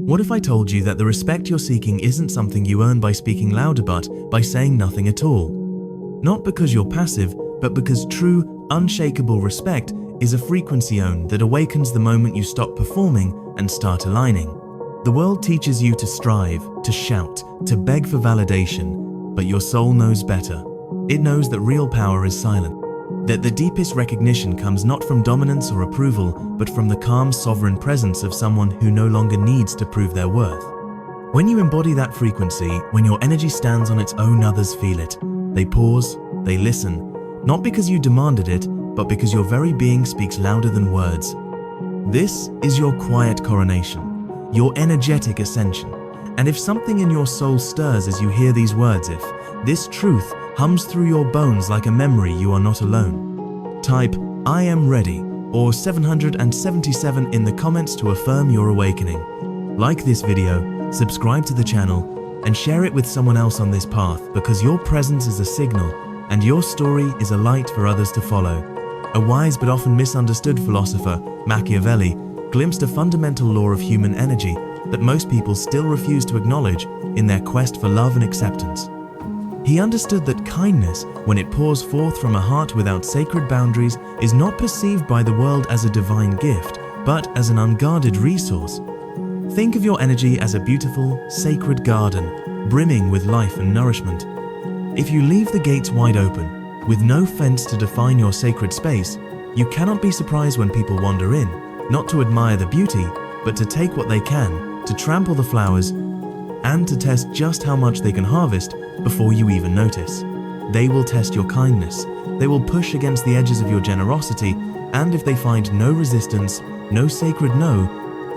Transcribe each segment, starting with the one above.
What if I told you that the respect you're seeking isn't something you earn by speaking louder but by saying nothing at all? Not because you're passive, but because true, unshakable respect is a frequency that awakens the moment you stop performing and start aligning. The world teaches you to strive, to shout, to beg for validation, but your soul knows better. It knows that real power is silent, that the deepest recognition comes not from dominance or approval, but from the calm, sovereign presence of someone who no longer needs to prove their worth. When you embody that frequency, when your energy stands on its own, others feel it. They pause, they listen, not because you demanded it, but because your very being speaks louder than words. This is your quiet coronation, your energetic ascension. And if something in your soul stirs as you hear these words, if this truth hums through your bones like a memory, you are not alone. Type, "I am ready," or 777 in the comments to affirm your awakening. Like this video, subscribe to the channel, and share it with someone else on this path, because your presence is a signal, and your story is a light for others to follow. A wise but often misunderstood philosopher, Machiavelli, glimpsed a fundamental law of human energy that most people still refuse to acknowledge in their quest for love and acceptance. He understood that kindness, when it pours forth from a heart without sacred boundaries, is not perceived by the world as a divine gift, but as an unguarded resource. Think of your energy as a beautiful, sacred garden, brimming with life and nourishment. If you leave the gates wide open, with no fence to define your sacred space, you cannot be surprised when people wander in, not to admire the beauty, but to take what they can, to trample the flowers, and to test just how much they can harvest before you even notice. They will test your kindness, they will push against the edges of your generosity, and if they find no resistance, no sacred no,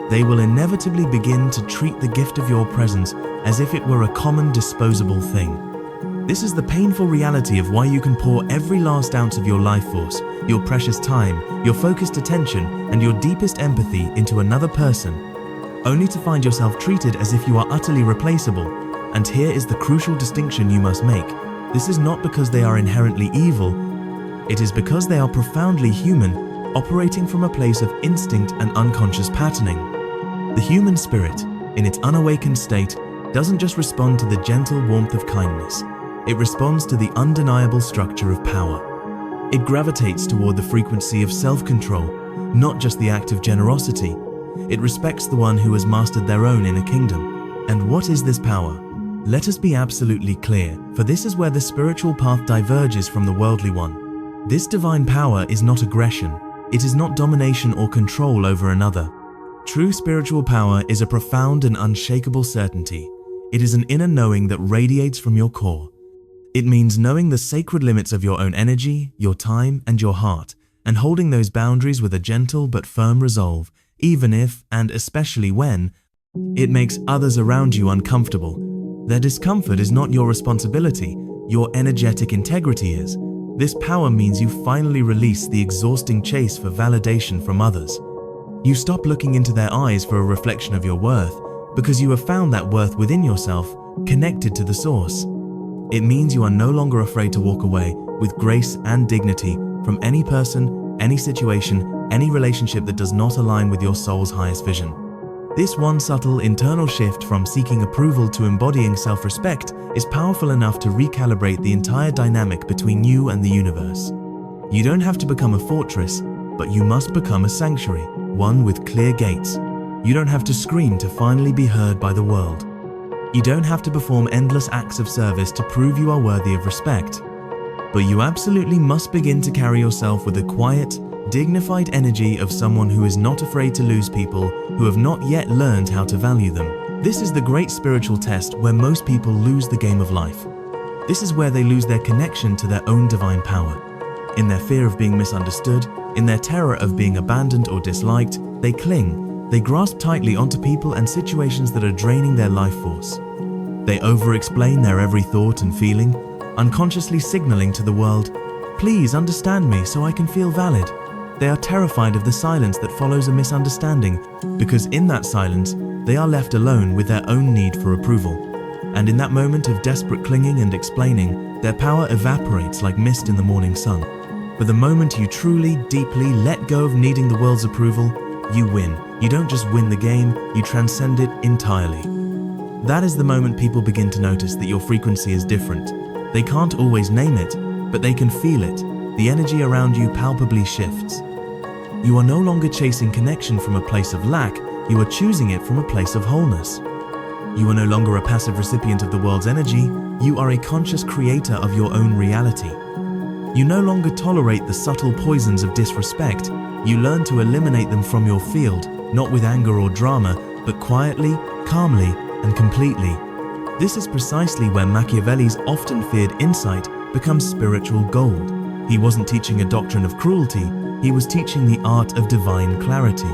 they will inevitably begin to treat the gift of your presence as if it were a common disposable thing. This is the painful reality of why you can pour every last ounce of your life force, your precious time, your focused attention, and your deepest empathy into another person, only to find yourself treated as if you are utterly replaceable. And here is the crucial distinction you must make. This is not because they are inherently evil, it is because they are profoundly human, operating from a place of instinct and unconscious patterning. The human spirit, in its unawakened state, doesn't just respond to the gentle warmth of kindness. It responds to the undeniable structure of power. It gravitates toward the frequency of self-control, not just the act of generosity. It respects the one who has mastered their own inner kingdom. And what is this power? Let us be absolutely clear, for this is where the spiritual path diverges from the worldly one. This divine power is not aggression. It is not domination or control over another. True spiritual power is a profound and unshakable certainty. It is an inner knowing that radiates from your core. It means knowing the sacred limits of your own energy, your time, and your heart, and holding those boundaries with a gentle but firm resolve, even if, and especially when, it makes others around you uncomfortable. Their discomfort is not your responsibility, your energetic integrity is. This power means you finally release the exhausting chase for validation from others. You stop looking into their eyes for a reflection of your worth, because you have found that worth within yourself, connected to the source. It means you are no longer afraid to walk away with grace and dignity from any person, any situation, any relationship that does not align with your soul's highest vision. This one subtle internal shift from seeking approval to embodying self-respect is powerful enough to recalibrate the entire dynamic between you and the universe. You don't have to become a fortress, but you must become a sanctuary, one with clear gates. You don't have to scream to finally be heard by the world. You don't have to perform endless acts of service to prove you are worthy of respect. But you absolutely must begin to carry yourself with the quiet, dignified energy of someone who is not afraid to lose people who have not yet learned how to value them. This is the great spiritual test where most people lose the game of life. This is where they lose their connection to their own divine power. In their fear of being misunderstood, in their terror of being abandoned or disliked, they cling. They grasp tightly onto people and situations that are draining their life force. They over-explain their every thought and feeling, unconsciously signaling to the world, "Please understand me so I can feel valid." They are terrified of the silence that follows a misunderstanding, because in that silence, they are left alone with their own need for approval. And in that moment of desperate clinging and explaining, their power evaporates like mist in the morning sun. But the moment you truly, deeply let go of needing the world's approval, you win. You don't just win the game, you transcend it entirely. That is the moment people begin to notice that your frequency is different. They can't always name it, but they can feel it. The energy around you palpably shifts. You are no longer chasing connection from a place of lack, you are choosing it from a place of wholeness. You are no longer a passive recipient of the world's energy, you are a conscious creator of your own reality. You no longer tolerate the subtle poisons of disrespect, you learn to eliminate them from your field, not with anger or drama, but quietly, calmly, and completely. This is precisely where Machiavelli's often feared insight becomes spiritual gold. He wasn't teaching a doctrine of cruelty, he was teaching the art of divine clarity.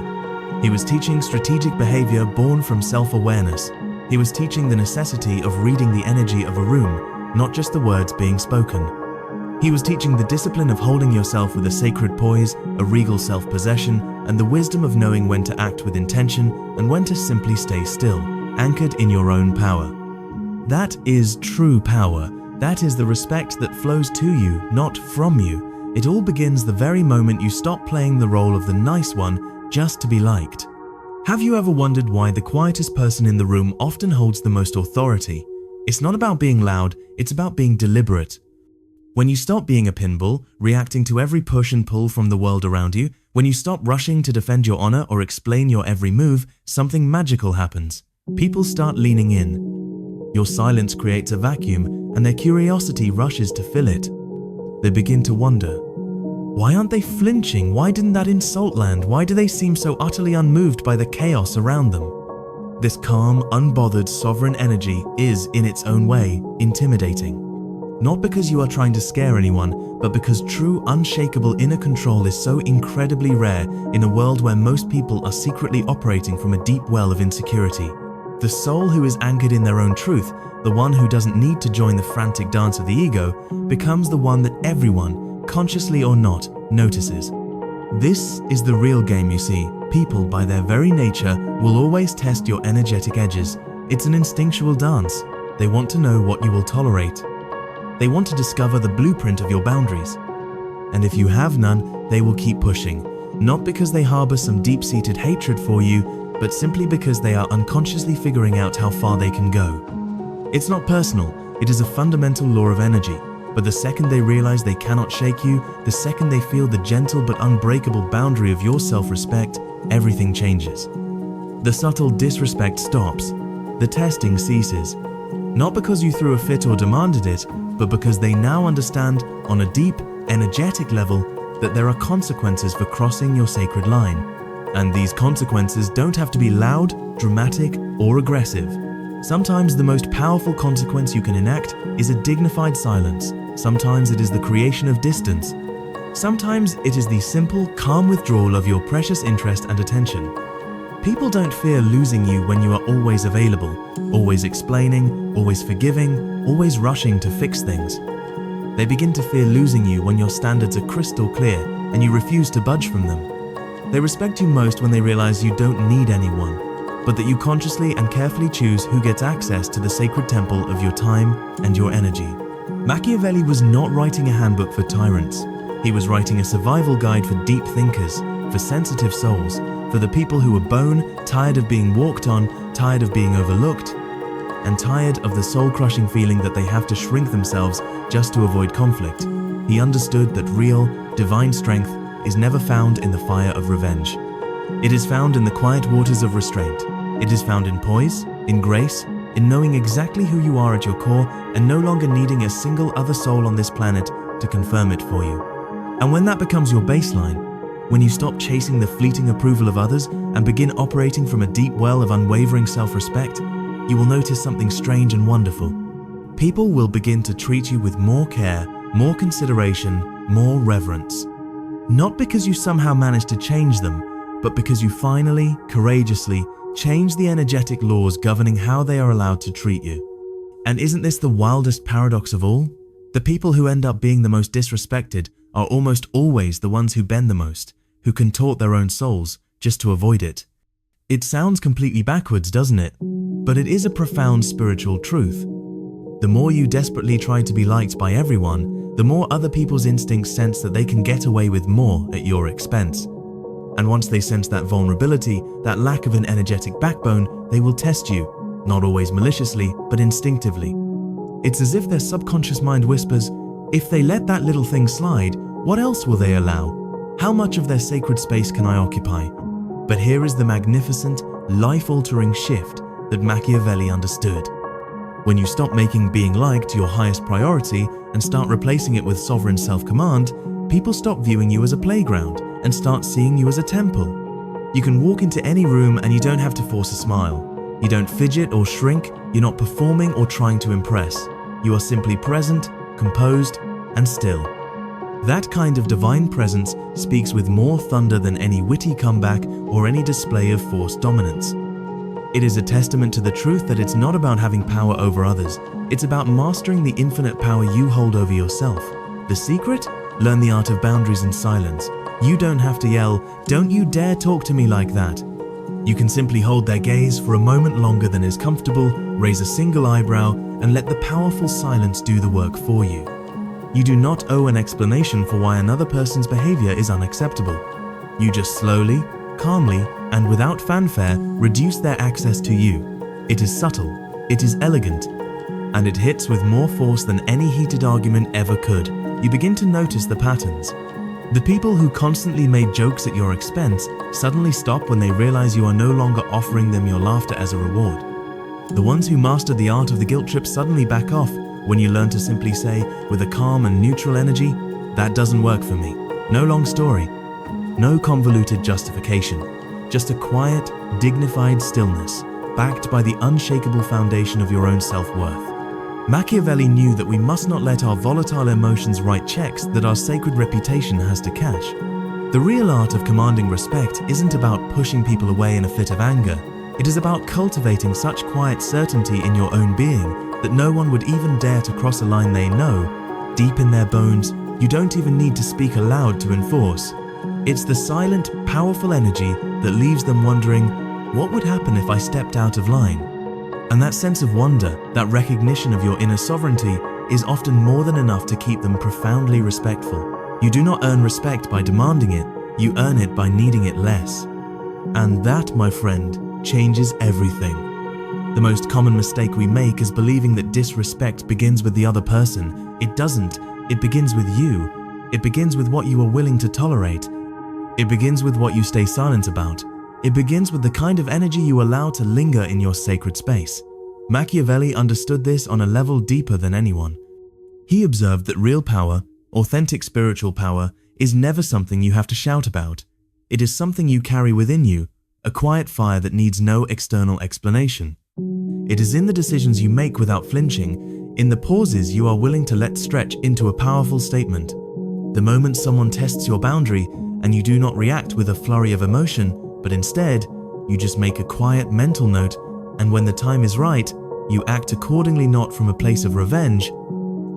He was teaching strategic behavior born from self-awareness. He was teaching the necessity of reading the energy of a room, not just the words being spoken. He was teaching the discipline of holding yourself with a sacred poise, a regal self-possession, and the wisdom of knowing when to act with intention and when to simply stay still, anchored in your own power. That is true power. That is the respect that flows to you, not from you. It all begins the very moment you stop playing the role of the nice one just to be liked. Have you ever wondered why the quietest person in the room often holds the most authority? It's not about being loud, it's about being deliberate. When you stop being a pinball, reacting to every push and pull from the world around you, when you stop rushing to defend your honor or explain your every move, something magical happens. People start leaning in. Your silence creates a vacuum, and their curiosity rushes to fill it. They begin to wonder, why aren't they flinching? Why didn't that insult land? Why do they seem so utterly unmoved by the chaos around them? This calm, unbothered, sovereign energy is, in its own way, intimidating. Not because you are trying to scare anyone, but because true, unshakable inner control is so incredibly rare in a world where most people are secretly operating from a deep well of insecurity. The soul who is anchored in their own truth, the one who doesn't need to join the frantic dance of the ego, becomes the one that everyone, consciously or not, notices. This is the real game, you see. People, by their very nature, will always test your energetic edges. It's an instinctual dance. They want to know what you will tolerate. They want to discover the blueprint of your boundaries. And if you have none, they will keep pushing. Not because they harbor some deep-seated hatred for you, but simply because they are unconsciously figuring out how far they can go. It's not personal, it is a fundamental law of energy. But the second they realize they cannot shake you, the second they feel the gentle but unbreakable boundary of your self-respect, everything changes. The subtle disrespect stops. The testing ceases. Not because you threw a fit or demanded it, but because they now understand, on a deep, energetic level, that there are consequences for crossing your sacred line. And these consequences don't have to be loud, dramatic, or aggressive. Sometimes the most powerful consequence you can enact is a dignified silence. Sometimes it is the creation of distance. Sometimes it is the simple, calm withdrawal of your precious interest and attention. People don't fear losing you when you are always available, always explaining, always forgiving, always rushing to fix things. They begin to fear losing you when your standards are crystal clear and you refuse to budge from them. They respect you most when they realize you don't need anyone, but that you consciously and carefully choose who gets access to the sacred temple of your time and your energy. Machiavelli was not writing a handbook for tyrants. He was writing a survival guide for deep thinkers, for sensitive souls, for the people who were bone, tired of being walked on, tired of being overlooked, and tired of the soul-crushing feeling that they have to shrink themselves just to avoid conflict. He understood that real, divine strength is never found in the fire of revenge. It is found in the quiet waters of restraint. It is found in poise, in grace, in knowing exactly who you are at your core and no longer needing a single other soul on this planet to confirm it for you. And when that becomes your baseline, when you stop chasing the fleeting approval of others and begin operating from a deep well of unwavering self-respect, you will notice something strange and wonderful. People will begin to treat you with more care, more consideration, more reverence. Not because you somehow managed to change them, but because you finally, courageously, change the energetic laws governing how they are allowed to treat you. And isn't this the wildest paradox of all? The people who end up being the most disrespected are almost always the ones who bend the most, who contort their own souls just to avoid it. It sounds completely backwards, doesn't it? But it is a profound spiritual truth. The more you desperately try to be liked by everyone, the more other people's instincts sense that they can get away with more at your expense. And once they sense that vulnerability, that lack of an energetic backbone, they will test you, not always maliciously, but instinctively. It's as if their subconscious mind whispers, if they let that little thing slide, what else will they allow? How much of their sacred space can I occupy? But here is the magnificent, life-altering shift that Machiavelli understood. When you stop making being liked your highest priority and start replacing it with sovereign self-command, people stop viewing you as a playground and start seeing you as a temple. You can walk into any room and you don't have to force a smile. You don't fidget or shrink, you're not performing or trying to impress. You are simply present, composed, and still. That kind of divine presence speaks with more thunder than any witty comeback or any display of forced dominance. It is a testament to the truth that it's not about having power over others, it's about mastering the infinite power you hold over yourself. The secret? Learn the art of boundaries in silence. You don't have to yell, "Don't you dare talk to me like that." You can simply hold their gaze for a moment longer than is comfortable, raise a single eyebrow, and let the powerful silence do the work for you. You do not owe an explanation for why another person's behavior is unacceptable. You just slowly, calmly, and without fanfare reduce their access to you. It is subtle, it is elegant, and it hits with more force than any heated argument ever could. You begin to notice the patterns. The people who constantly made jokes at your expense suddenly stop when they realize you are no longer offering them your laughter as a reward. The ones who mastered the art of the guilt trip suddenly back off when you learn to simply say, with a calm and neutral energy, "That doesn't work for me." No long story, no convoluted justification, just a quiet, dignified stillness, backed by the unshakable foundation of your own self-worth. Machiavelli knew that we must not let our volatile emotions write checks that our sacred reputation has to cash. The real art of commanding respect isn't about pushing people away in a fit of anger. It is about cultivating such quiet certainty in your own being that no one would even dare to cross a line they know. Deep in their bones, you don't even need to speak aloud to enforce. It's the silent, powerful energy that leaves them wondering, what would happen if I stepped out of line? And that sense of wonder, that recognition of your inner sovereignty, is often more than enough to keep them profoundly respectful. You do not earn respect by demanding it, you earn it by needing it less. And that, my friend, changes everything. The most common mistake we make is believing that disrespect begins with the other person. It doesn't. It begins with you. It begins with what you are willing to tolerate. It begins with what you stay silent about. It begins with the kind of energy you allow to linger in your sacred space. Machiavelli understood this on a level deeper than anyone. He observed that real power, authentic spiritual power, is never something you have to shout about. It is something you carry within you, a quiet fire that needs no external explanation. It is in the decisions you make without flinching, in the pauses you are willing to let stretch into a powerful statement. The moment someone tests your boundary and you do not react with a flurry of emotion, but instead, you just make a quiet mental note, and when the time is right, you act accordingly, not from a place of revenge,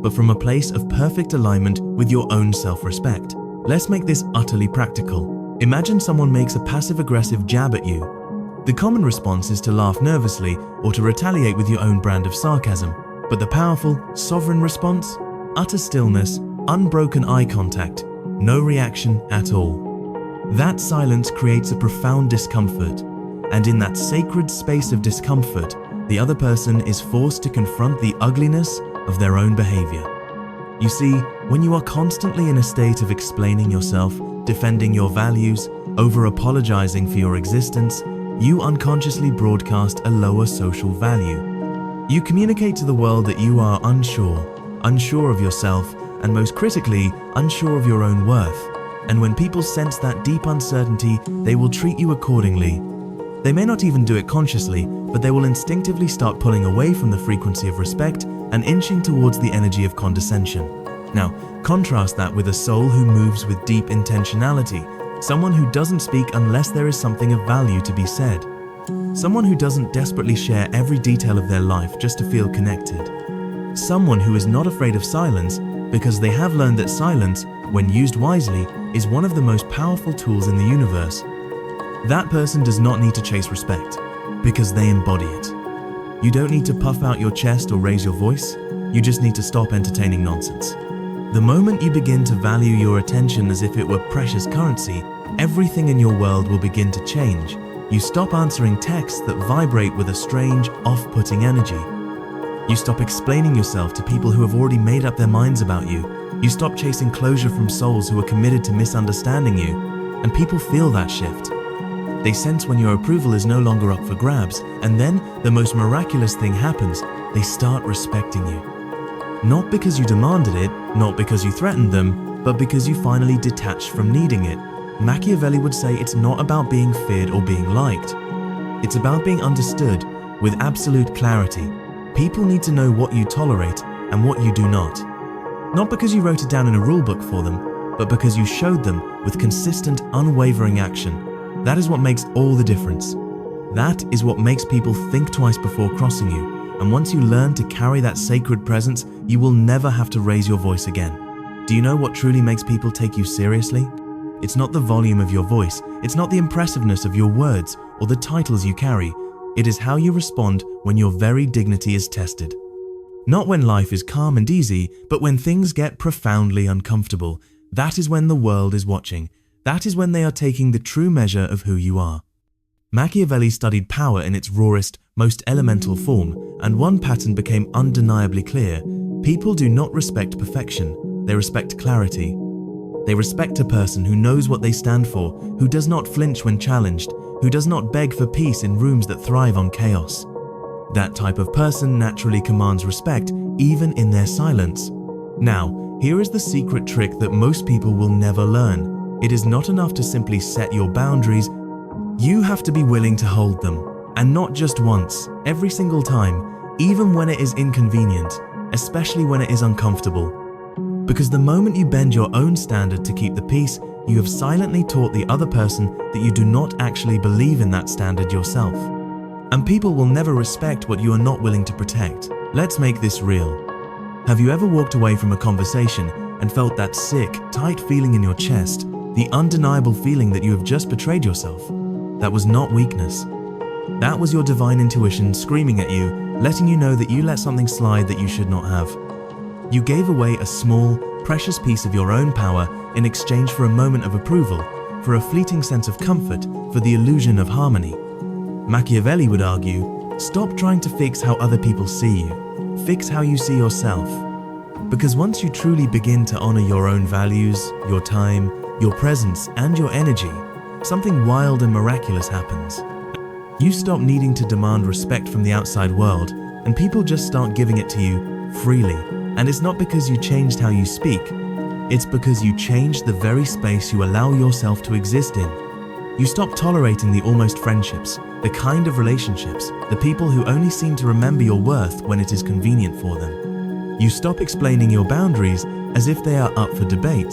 but from a place of perfect alignment with your own self-respect. Let's make this utterly practical. Imagine someone makes a passive-aggressive jab at you. The common response is to laugh nervously or to retaliate with your own brand of sarcasm. But the powerful, sovereign response? Utter stillness, unbroken eye contact, no reaction at all. That silence creates a profound discomfort, and in that sacred space of discomfort, the other person is forced to confront the ugliness of their own behavior. You see, when you are constantly in a state of explaining yourself, defending your values, over-apologizing for your existence, you unconsciously broadcast a lower social value. You communicate to the world that you are unsure of yourself, and most critically, unsure of your own worth. And when people sense that deep uncertainty, they will treat you accordingly. They may not even do it consciously, but they will instinctively start pulling away from the frequency of respect and inching towards the energy of condescension. Now, contrast that with a soul who moves with deep intentionality, someone who doesn't speak unless there is something of value to be said. Someone who doesn't desperately share every detail of their life just to feel connected. Someone who is not afraid of silence because they have learned that silence, when used wisely, is one of the most powerful tools in the universe. That person does not need to chase respect because they embody it. You don't need to puff out your chest or raise your voice, you just need to stop entertaining nonsense. The moment you begin to value your attention as if it were precious currency, everything in your world will begin to change. You stop answering texts that vibrate with a strange, off-putting energy. You stop explaining yourself to people who have already made up their minds about you. You stop chasing closure from souls who are committed to misunderstanding you, and people feel that shift. They sense when your approval is no longer up for grabs, and then the most miraculous thing happens. They start respecting you. Not because you demanded it, not because you threatened them, but because you finally detached from needing it. Machiavelli would say it's not about being feared or being liked. It's about being understood with absolute clarity. People need to know what you tolerate and what you do not. Not because you wrote it down in a rulebook for them, but because you showed them with consistent, unwavering action. That is what makes all the difference. That is what makes people think twice before crossing you. And once you learn to carry that sacred presence, you will never have to raise your voice again. Do you know what truly makes people take you seriously? It's not the volume of your voice, it's not the impressiveness of your words or the titles you carry. It is how you respond when your very dignity is tested. Not when life is calm and easy, but when things get profoundly uncomfortable. That is when the world is watching. That is when they are taking the true measure of who you are. Machiavelli studied power in its rawest, most elemental form, and one pattern became undeniably clear. People do not respect perfection, they respect clarity. They respect a person who knows what they stand for, who does not flinch when challenged, who does not beg for peace in rooms that thrive on chaos. That type of person naturally commands respect, even in their silence. Now, here is the secret trick that most people will never learn. It is not enough to simply set your boundaries. You have to be willing to hold them. And not just once, every single time, even when it is inconvenient, especially when it is uncomfortable. Because the moment you bend your own standard to keep the peace, you have silently taught the other person that you do not actually believe in that standard yourself. And people will never respect what you are not willing to protect. Let's make this real. Have you ever walked away from a conversation and felt that sick, tight feeling in your chest, the undeniable feeling that you have just betrayed yourself? That was not weakness. That was your divine intuition screaming at you, letting you know that you let something slide that you should not have. You gave away a small, precious piece of your own power in exchange for a moment of approval, for a fleeting sense of comfort, for the illusion of harmony. Machiavelli would argue, stop trying to fix how other people see you. Fix how you see yourself. Because once you truly begin to honor your own values, your time, your presence, and your energy, something wild and miraculous happens. You stop needing to demand respect from the outside world, and people just start giving it to you freely. And it's not because you changed how you speak, it's because you changed the very space you allow yourself to exist in. You stop tolerating the almost friendships, the kind of relationships, the people who only seem to remember your worth when it is convenient for them. You stop explaining your boundaries as if they are up for debate.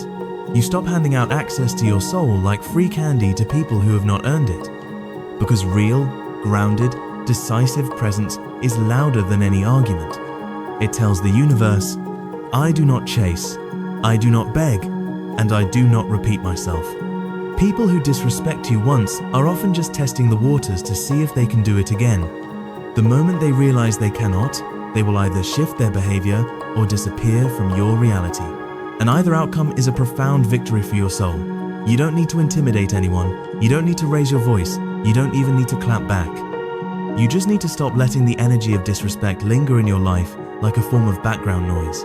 You stop handing out access to your soul like free candy to people who have not earned it. Because real, grounded, decisive presence is louder than any argument. It tells the universe, I do not chase, I do not beg, and I do not repeat myself. People who disrespect you once are often just testing the waters to see if they can do it again. The moment they realize they cannot, they will either shift their behavior or disappear from your reality. And either outcome is a profound victory for your soul. You don't need to intimidate anyone, you don't need to raise your voice, you don't even need to clap back. You just need to stop letting the energy of disrespect linger in your life like a form of background noise.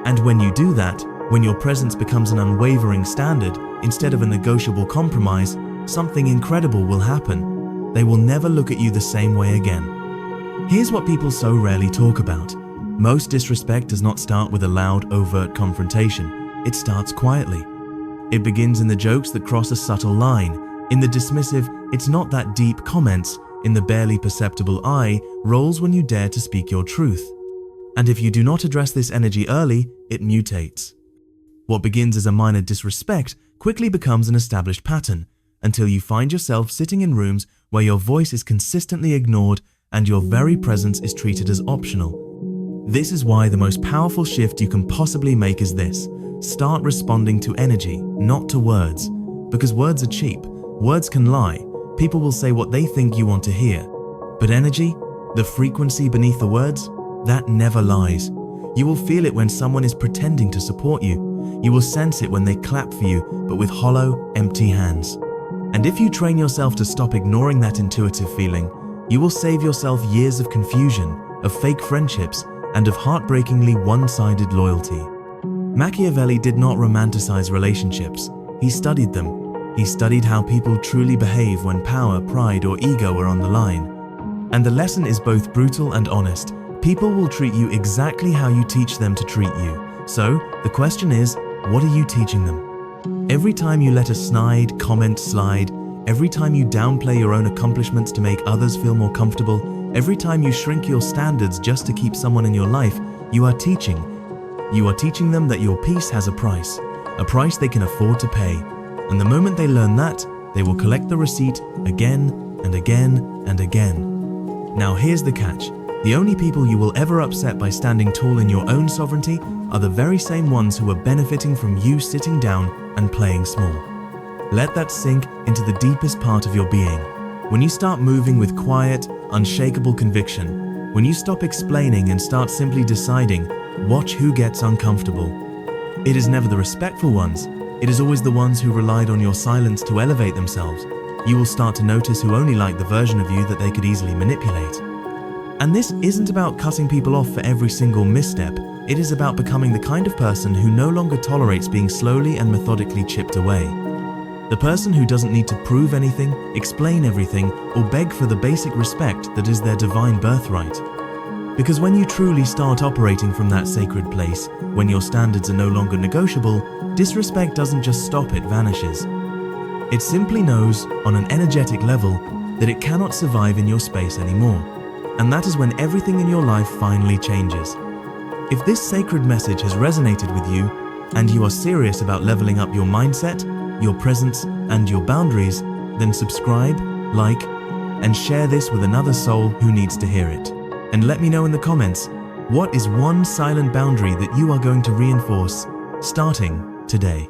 And when you do that, when your presence becomes an unwavering standard instead of a negotiable compromise, something incredible will happen. They will never look at you the same way again. Here's what people so rarely talk about. Most disrespect does not start with a loud, overt confrontation. It starts quietly. It begins in the jokes that cross a subtle line, in the dismissive, it's not that deep comments, in the barely perceptible eye rolls when you dare to speak your truth. And if you do not address this energy early, it mutates. What begins as a minor disrespect quickly becomes an established pattern, until you find yourself sitting in rooms where your voice is consistently ignored and your very presence is treated as optional. This is why the most powerful shift you can possibly make is this. Start responding to energy, not to words. Because words are cheap, words can lie, people will say what they think you want to hear. But energy, the frequency beneath the words, that never lies. You will feel it when someone is pretending to support you. You will sense it when they clap for you, but with hollow, empty hands. And if you train yourself to stop ignoring that intuitive feeling, you will save yourself years of confusion, of fake friendships, and of heartbreakingly one-sided loyalty. Machiavelli did not romanticize relationships. He studied them. He studied how people truly behave when power, pride, or ego are on the line. And the lesson is both brutal and honest. People will treat you exactly how you teach them to treat you. So, the question is, what are you teaching them? Every time you let a snide comment slide, every time you downplay your own accomplishments to make others feel more comfortable, every time you shrink your standards just to keep someone in your life, you are teaching. You are teaching them that your peace has a price they can afford to pay. And the moment they learn that, they will collect the receipt again and again and again. Now here's the catch. The only people you will ever upset by standing tall in your own sovereignty are the very same ones who are benefiting from you sitting down and playing small. Let that sink into the deepest part of your being. When you start moving with quiet, unshakable conviction, when you stop explaining and start simply deciding, watch who gets uncomfortable. It is never the respectful ones. It is always the ones who relied on your silence to elevate themselves. You will start to notice who only like the version of you that they could easily manipulate. And this isn't about cutting people off for every single misstep. It is about becoming the kind of person who no longer tolerates being slowly and methodically chipped away. The person who doesn't need to prove anything, explain everything, or beg for the basic respect that is their divine birthright. Because when you truly start operating from that sacred place, when your standards are no longer negotiable, disrespect doesn't just stop, it vanishes. It simply knows, on an energetic level, that it cannot survive in your space anymore. And that is when everything in your life finally changes. If this sacred message has resonated with you, and you are serious about leveling up your mindset, your presence, and your boundaries, then subscribe, like, and share this with another soul who needs to hear it. And let me know in the comments, what is one silent boundary that you are going to reinforce starting today?